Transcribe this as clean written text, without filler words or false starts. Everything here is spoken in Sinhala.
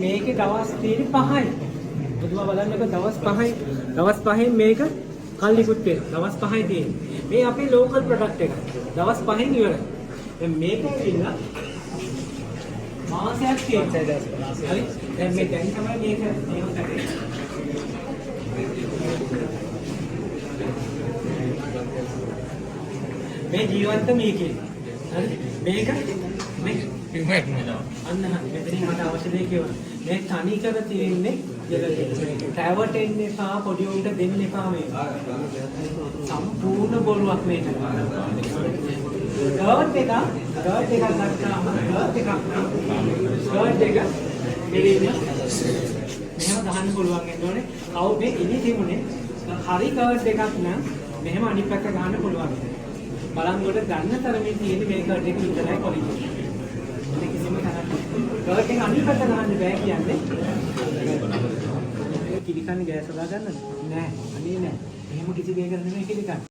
මේකේ දවස් තියෙන්නේ 5යි. ඔබතුමා බලන්නකො දවස් 5යි. දවස් 5න් මේක කල්ලිකුත් වෙනවා. දවස් 5යි තියෙන්නේ. මේ අපේ ලෝකල් ප්‍රොඩක්ට් එක. දවස් 5න් ඉවරයි. දැන් මේක ඇවිල්ලා මාසයක් තියෙනවා. හරි. දැන් මේ දැන් තමයි මේක කරේ. මේ ජීවන්ත මේකේ. හරි. මේක අන්න මෙතනින් මට අවශ්‍ය දේ කියවන්න. මේ තනි කර තියෙන්නේ රැවටෙන්න එපා, පොඩි උන්ට දෙන්න එපා මේ. සම්පූර්ණ බොරුවක් මේක. ගර්ට් එකක් ගත්තාම ගර්ට් එක මෙලින්ම මෙහෙම ගහන්න පුළුවන් වෙන්න ඕනේ. කවු මේ ඉනි තිබුණේ හරි ගර්ට් එකක් නම් මෙහෙම අනිත් පැත්ත ගහන්න පුළුවන්. බලංගොඩ ගන්න තරමින් තියෙන්නේ මේ ගර්ට් එක විතරයි කොලින්. ගර්ට් එක අනිත් පැත්ත ගහන්න බෑ කියන්නේ. කිලිකන්නේ ගෑස් හදා ගන්නද? නෑ. අනේ නෑ. එහෙම කිසි දෙයකට නෙමෙයි කිලිකන්නේ.